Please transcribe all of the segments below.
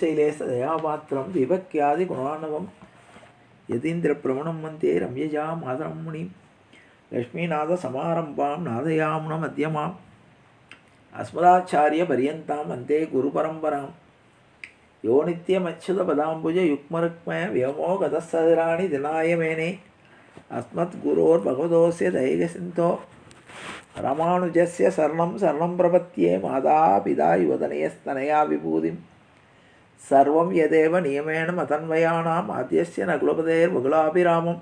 ஸ்ரீசைலேச தயாபாத்திரம் விபக்யாதி குணானவம் யதீந்திர பிரமணம் வந்தே ரம்யஜா மாதரம் முனிம் லக்ஷ்மீநாத சமாரம்பாம் நாதயாமுன மத்தியமாம் அஸ்மதாச்சாரிய பரியந்தாம் வந்தே குரு பரம்பராம் யோ நித்யமச்சுத பதாம்புஜ யுக்மருக்மய வியோமோகதசராணி தினாயமேனே அஸ்மத் குரோர் பகவதோஸ்ய தைகசிந்தோ ராமானுஜஸ்ய சரணம் சரணம் பிரபத்யே மாதா பிதா யுவதனயஸ்தனயா விபூதிம் சர்வம் யதேவ நியமேன மதன்வயானாம் ஆத்யஸ்ய நகுலபதேர் வகுலாபிராமம்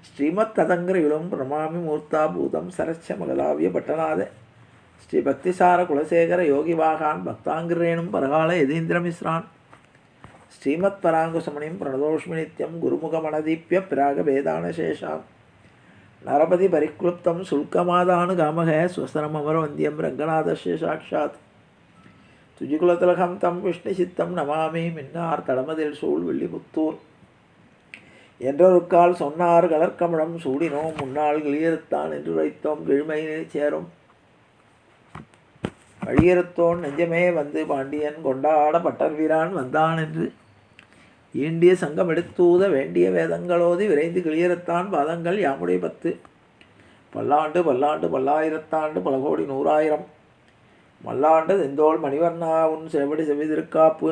ஸ்ரீமத் ததங்கிரிகளும் பிரணமாமி மூர்த்தாபூதம் சரச்ச மகதாவிய பட்டநாத ஸ்ரீ பக்திசார குலசேகர யோகிவாகான் பக்தாங்கிரேணும் பரகால யதீந்திரமிஸ்ரான் ஸ்ரீமத் பராங்குசமணிம் பிரணதோஷ்மி நித்யம் குருமுகமணதீப்ய பிராக வேதானசேஷான் நரபதி பரிக்ளுப்தம் சுல்கமாதானு காமக ஸ்வசனமரவந்தியம் ரங்கநாதஸ்ய சாட்சாத் துஜிகுலதிலகம் தம் விஷ்ணுசித்தம் நமாமி மின்னார் தடமதில் சூழ் வெள்ளிபுத்தூர் என்றொருக்கால் சொன்னார் கலர்கமலம் சூடினோம் முன்னாள் கிளியறுத்தான் என்று வைத்தோம் கிழ்மையினை சேரும் வழியறுத்தோன் நெஞ்சமே வந்து பாண்டியன் கொண்டாட பட்டர் வீரான் வந்தான் என்று ஈண்டிய சங்கம் எடுத்தூத வேண்டிய வேதங்களோதி விரைந்து கிளியறுத்தான் பாதங்கள் யாமுடைய 10 பல்லாண்டு பல்லாண்டு பல்லாயிரத்தாண்டு பல கோடி நூறாயிரம் மல்லாண்டு செந்தோள் மணிவர்ணா உன் செவடி செவிதிருக்காப்பு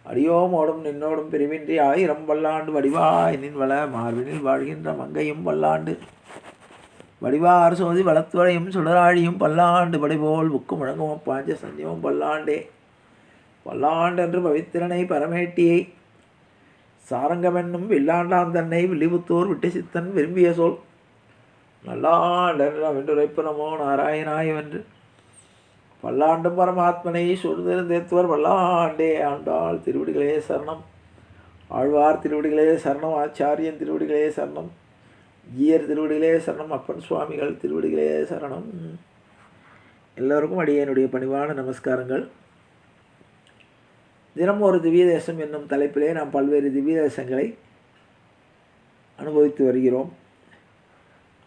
அடியோம் ஓடும் நின்னோடும் பிரிவின்றி 1000 பல்லாண்டு வடிவாய் நின்வள மார்பினில் வாழ்கின்ற மங்கையும் பல்லாண்டு வடிவார் சோதி வளத்துவரையும் சுடராழியும் பல்லாண்டு படைபோல் புக்கு முழங்கும் பாஞ்ச சன்னியமும் பல்லாண்டே பல்லாண்டென்று பவித்திரனை பரமேட்டியை சாரங்கமென்னும் வில்லாண்டான் தன்னை வில்லிபுத்தூர் விட்டு சித்தன் விரும்பிய சொல் நல்லாண்டென்று வென்றுரைப்பு நமோ நாராயணாயவென்று பல்லாண்டும் பரமாத்மனை சுடுதிருந்தேத்துவர் பல்லாண்டே ஆண்டாள் திருவடிகளே சரணம் ஆழ்வார் திருவடிகளே சரணம் ஆச்சாரியன் திருவடிகளே சரணம் ஜீயர் திருவடிகளே சரணம் அப்பன் சுவாமிகள் திருவடிகளே சரணம். எல்லோருக்கும் அடியனுடைய பணிவான நமஸ்காரங்கள். தினம் ஒரு திவ்ய தேசம் என்னும் தலைப்பிலே நாம் பல்வேறு திவ்ய தேசங்களை அனுபவித்து வருகிறோம்.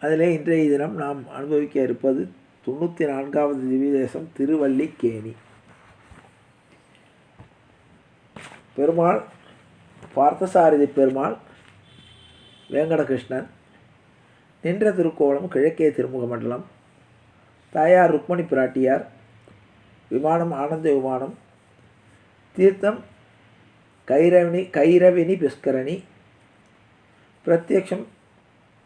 அதிலே இன்றைய தினம் நாம் அனுபவிக்க இருப்பது 94வது திவ்ய தேசம் திருவல்லிக்கேணி. பெருமாள் பார்த்தசாரதி பெருமாள் வேங்கடகிருஷ்ணன் நின்ற திருக்கோலம் கிழக்கே திருமுக மண்டலம். தாயார் ருக்மணி பிராட்டியார். விமானம் ஆனந்த விமானம். தீர்த்தம் கைரவினி புஷ்கரணி. பிரத்யக்ஷம்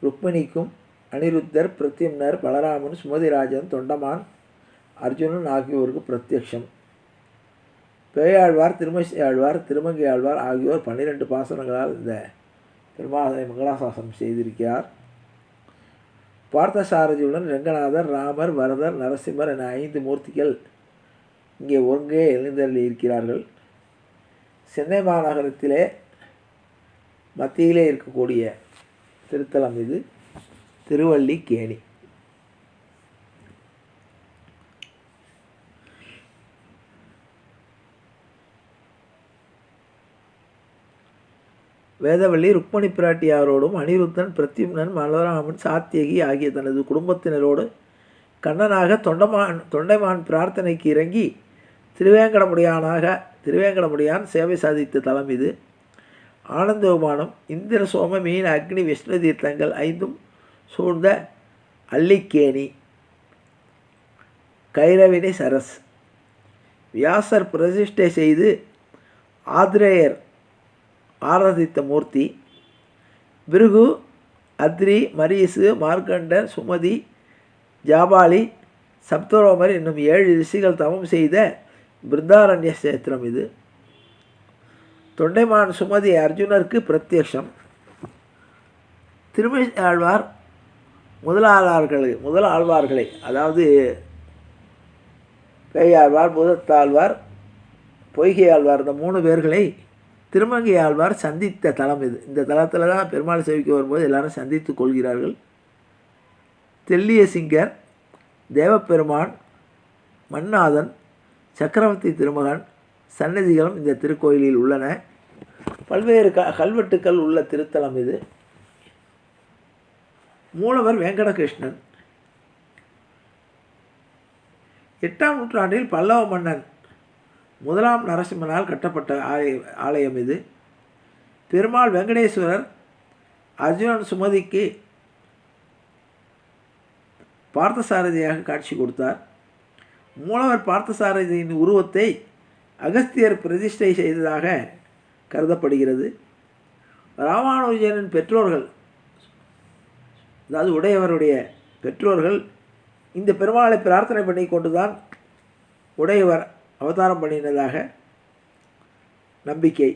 ருக்மிணிக்கும் அனிருத்தர் பிரத்யும்னர் பலராமன் சுமதிராஜன் தொண்டமான் அர்ஜுனன் ஆகியோருக்கு பிரத்யக்ஷம். பேயாழ்வார் திருமசி ஆழ்வார் திருமங்கை ஆழ்வார் ஆகியோர் 12 பாசனங்களால் இந்த பெருமாளை மங்களாசாசனம் செய்திருக்கிறார். பார்த்தசாரதியுடன் ரங்கநாதர், ராமர், வரதர், நரசிம்மர் என 5 மூர்த்திகள் இங்கே ஒருங்கே எழுந்தருளி இருக்கிறார்கள். சென்னை மாநகரத்திலே மத்தியிலே இருக்கக்கூடிய திருத்தலம் இது திருவல்லிக்கேணி. வேதவள்ளி ருக்மணி பிராட்டியாரோடும் அனிருத்தன் பிரத்யும்னன் பலராமன் சாத்தியகி ஆகிய தனது குடும்பத்தினரோடு கண்ணனாக தொண்டைமான் பிரார்த்தனைக்கு இறங்கி திருவேங்கடமுடியான் சேவை சாதித்த தலம் இது. ஆனந்த விமானம், இந்திர சோம மீன் அக்னி விஷ்ணு தீர்த்தங்கள் 5 சூழ்ந்த அல்லிக்கேணி. கைரவினி சரஸ். வியாசர் பிரதிஷ்டை செய்து ஆத்ரேயர் ஆராதித்த மூர்த்தி. பிருகு, அத்ரி, மரீசு, மார்க்கண்டர், சுமதி, ஜாபாலி, சப்தரோமர் என்னும் 7 ரிஷிகள் தவம் செய்த பிருந்தாரண்ய சேத்திரம் இது. தொண்டைமான் சுமதி அர்ஜுனருக்கு பிரத்யக்ஷம். திருமணி ஆழ்வார் முதல் ஆழ்வார்களை அதாவது பேயாழ்வார், பூதத்தாழ்வார், பொய்கை ஆழ்வார் இந்த 3 பேர்களை திருமங்கை ஆழ்வார் சந்தித்த தலம் இது. இந்த தலத்தில் தான் பெருமாள் சேவிக்க வரும்போது எல்லாரும் சந்தித்து கொள்கிறார்கள். தெல்லிய சிங்கர், தேவப்பெருமான், மன்னாதன், சக்கரவர்த்தி திருமகன் சன்னதிகளும் இந்த திருக்கோயிலில் உள்ளன. பல்வேறு கல்வெட்டுக்கள் உள்ள திருத்தலம் இது. மூலவர் வேங்கடகிருஷ்ணன். 8ஆம் நூற்றாண்டில் பல்லவ மன்னன் முதலாம் நரசிம்மனால் கட்டப்பட்ட ஆலயம் இது. பெருமாள் வெங்கடேஸ்வரர் அர்ஜுனன் சுமதிக்கு பார்த்தசாரதியாக காட்சி கொடுத்தார். மூலவர் பார்த்தசாரதியின் உருவத்தை அகஸ்தியர் பிரதிஷ்டை செய்ததாக கருதப்படுகிறது. ராமானுஜனின் பெற்றோர்கள், அதாவது உடையவருடைய பெற்றோர்கள், இந்த பெருமாளை பிரார்த்தனை பண்ணி கொண்டுதான் உடையவர் அவதாரம் பண்ணினதாக நம்பிக்கை.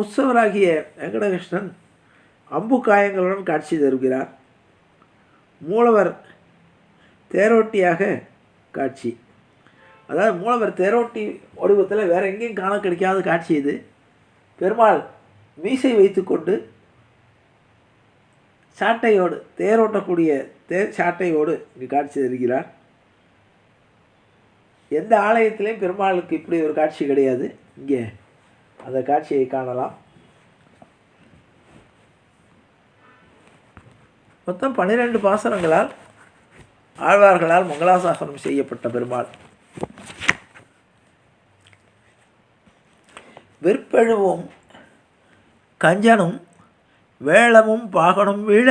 உற்சவராகிய வெங்கடகிருஷ்ணன் அம்பு காயங்களுடன் காட்சி தருகிறார். மூலவர் தேரோட்டியாக காட்சி. அதாவது மூலவர் தேரோட்டி வடிவத்தில் வேறு எங்கேயும் காண கிடைக்காத காட்சி இது. பெருமாள் மீசை வைத்துக்கொண்டு சாட்டையோடு, தேரோட்டக்கூடிய சாட்டையோடு இங்கு காட்சி தருகிறார். எந்த ஆலயத்திலையும் பெருமாளுக்கு இப்படி ஒரு காட்சி கிடையாது. இங்கே அந்த காட்சியை காணலாம். மொத்தம் 12 பாசனங்களால் ஆழ்வார்களால் மங்களாசாசனம் செய்யப்பட்ட பெருமாள். வெற்பெழுவும் கஞ்சனும் வேளமும் பாகனும் வீழ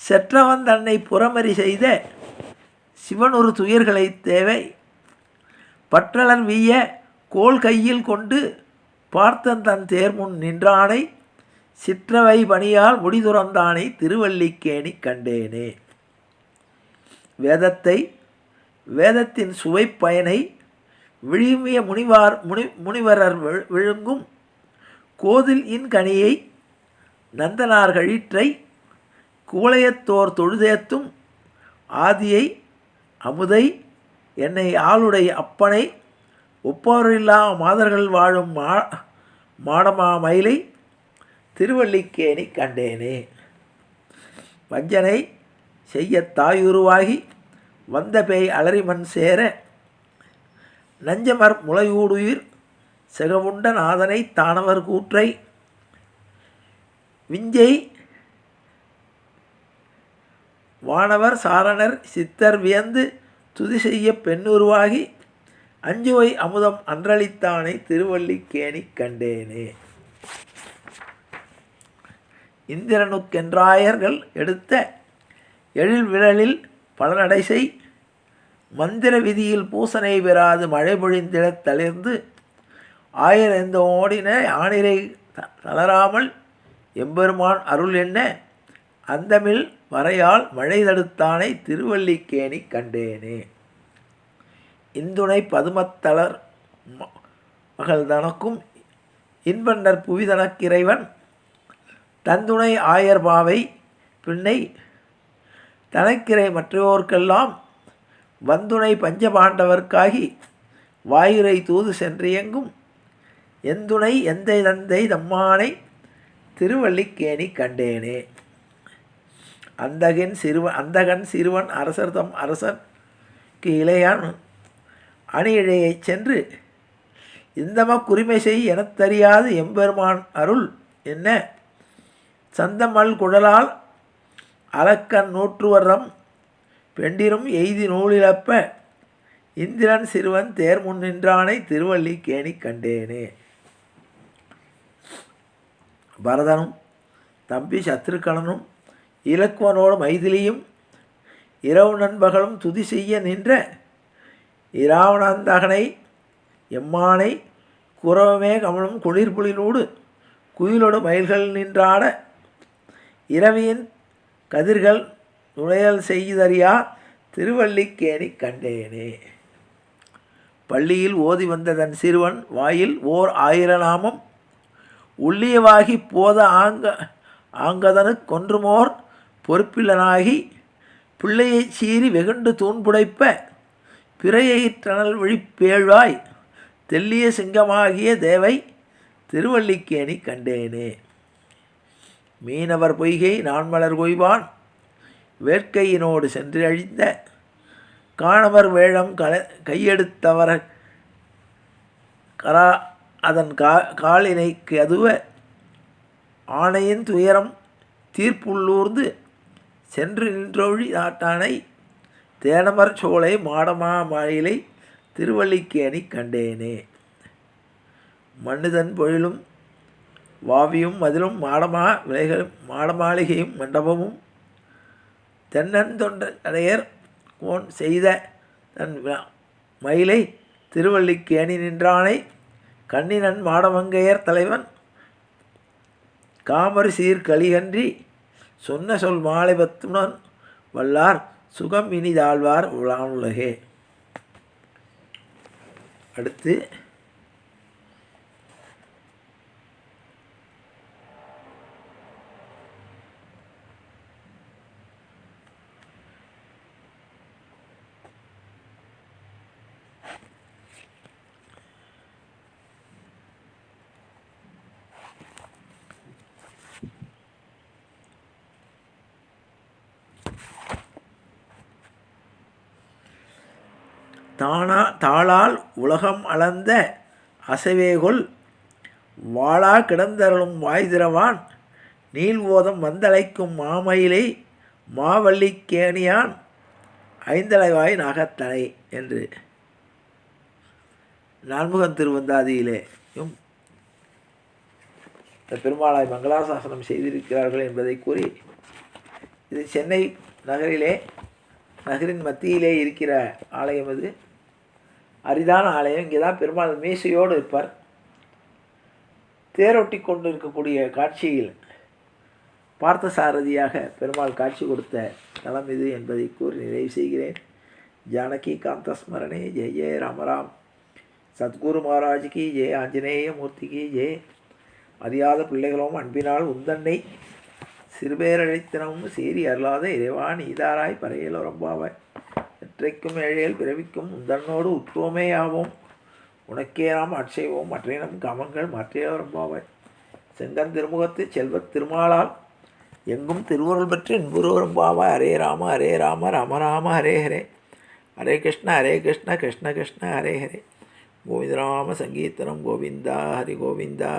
செற்றவன் தன்னை புறமறி செய்த சிவனொரு துயர்களை தேவை பற்றலர் வீய கோல் கையில் கொண்டு பார்த்தன் தன் தேர்முன் நின்றானை சிற்றவை பணியால் முடிதுறந்தானை திருவல்லிக்கேணி கண்டேனே. வேதத்தின் சுவை பயனை விழுமிய முனிவரர் விழுங்கும் கோதில் இன்கனியை நந்தனார் கழிற்றை குவளையத்தோர் தொழுதேத்தும் ஆதியை அமுதை என்னை ஆளுடை அப்பனை ஒப்பவரில்லா மாதர்கள் வாழும் மாடமா மயிலை திருவல்லிக்கேணி கண்டேனே. வஞ்சனை செய்ய தாயுருவாகி வந்த பேய் அலறிமண் சேர நஞ்சமர் முளையூடுயிர் செகவுண்ட நாதனை தானவர் கூற்றை விஞ்சை வானவர் சாரணர் சித்தர் வியந்து துதி செய்ய பெண்ணுருவாகி அஞ்சுவை அமுதம் அன்றளித்தானை திருவல்லிக்கேணி கண்டேனே. இந்திரனுக்கென்றாயர்கள் எடுத்த எழில் விழலில் பலனடைசை மந்திர விதியில் பூசனை பெறாது மழை பொழிந்திடத் தளிர்ந்து ஆயிரந்த ஓடின ஆணிரை தளராமல் எம்பெருமான் அருள் என்ன அந்தமில் வரையால் மழை தடுத்தானை திருவல்லிக்கேணி கண்டேனே. இந்துணை பதுமத்தளர் மகள் தனக்கும் இன்பண்டர் புவிதனக்கிறைவன் தந்துணை ஆயர்பாவை பின்னை தனக்கிரை மற்றோர்க்கெல்லாம் வந்துணை பஞ்சபாண்டவர்க்காகி வாயுரை தூது சென்றியங்கும் எந்துணை எந்தை தந்தை தம்மானை திருவல்லிக்கேணி கண்டேனே. அந்தகன் சிறுவன் அரசர் தம் அரசர்க்கு இளையான் அணியிழையைச் சென்று இந்தம குறிமை செய் எனத்தறியாது எம்பெருமான் அருள் என்ன சந்தமல் குழலால் அலக்கன் நூற்றுவரம் பெண்டிரும் எய்தி நூலிழப்ப இந்திரன் சிறுவன் தேர்முன் நின்றானை திருவல்லிக்கேணி கண்டேனே. பரதனும் தம்பி சத்ருக்கணனும் இலக்குவனோடு மைதிலியும் இரவு நண்பகலும் துதி செய்ய நின்ற இராவணந்தகனை எம்மானை குரவமே கமலும் குளிர்புலினோடு குயிலோடு மயில்கள் நின்றாட இரவியின் கதிர்கள் நுழையல் செய்தறியா திருவல்லிக்கேணி கண்டேனே. பள்ளியில் ஓதி வந்த தன் சிறுவன் வாயில் ஓர் 1000 நாமம் உள்ளியவாகி போத ஆங்கதனு கொன்றுமோர் பொறுப்பிலனாகி பிள்ளையைச் சீறி வெகுண்டு தூண்புடைப்ப பிறையிற்றனல் விழிப்பேழ்வாய் தெல்லிய சிங்கமாகிய தேவை திருவல்லிக்கேணி கண்டேனே. மீனவர் பொய்கை நான்மலர் கொய்வான் வேட்கையினோடு சென்று அழிந்த காணவர் வேழம் கையெடுத்தவர கரா அதன் காலினைக்கு அதுவ ஆணையின் துயரம் தீர்ப்புள்ளூர்ந்து சென்று நின்றொழி நாட்டானை தேனமர் சோலை மாடமா மயிலை திருவல்லிக்கேணி கண்டேனே. மண்ணுதன் பொழிலும் வாவியும் மதிலும் மாடமாளிகையும் மண்டபமும் தென்னன் தொண்டையர் கோன் செய்த தன் மயிலை திருவல்லிக்கேணி நின்றானை கண்ணினன் மாடமங்கையர் தலைவன் காமறு சீர் கலிகன்றி சொன்ன சொல் மாலைபத்துடன் வல்லார் சுகம் இனிதாழ்வார் உலகே. அடுத்து தாளால் உலகம் அளந்த அசைவேகொள் வாளா கிடந்தருளும் வாய்திரவான் நீள் ஓதம் வந்தழைக்கும் மாமயிலை மாவல்லிக்கேணியான் ஐந்தலைவாய் நாகத்தனை என்று நான்முகன் திருவந்தாதியிலேயும் இந்த பெருமாளாய் மங்களாசாசனம் செய்திருக்கிறார்கள் என்பதை கூறி, இது சென்னை நகரின் மத்தியிலே இருக்கிற ஆலயம். இது அரிதான ஆலயம். இங்கே தான் பெருமாள் மீசையோடு இருப்பார். தேரொட்டி கொண்டு இருக்கக்கூடிய காட்சியில் பார்த்த சாரதியாக பெருமாள் காட்சி கொடுத்த தலம் இது என்பதை கூறி நிறைவு செய்கிறேன். ஜானகி காந்தஸ்மரணே ஜெய ஜெய ராமராம். சத்குரு மகாராஜ்கி ஜெய ஆஞ்சநேய மூர்த்திக்கு ஜெய. அறியாத பிள்ளைகளும் அன்பினால் உந்தன்னை சிறுபேரழைத்தனமும் சீறி அருளாத இறைவா நீதாராய் பறையலோரம்பாவாய். எற்றைக்கும் ஏழையில் பிறவிக்கும் உந்தன்னோடு உற்றுவமேயாவோம். உனக்கே நாம் ஆட்சேவோம் மற்றையினம் காமங்கள் மாற்றியலோரம்பாவாய். செங்கன் திருமுகத்து செல்வத் திருமாலால் எங்கும் திருவுருள் பற்றி இன்புருவரம்பாவாய். ஹரே ராம ராம ராம ஹரே ஹரே. ஹரே கிருஷ்ண கிருஷ்ண கிருஷ்ண ஹரே ஹரே. கோவிந்தராம சங்கீர்த்தனம் கோவிந்தா ஹரி கோவிந்தா.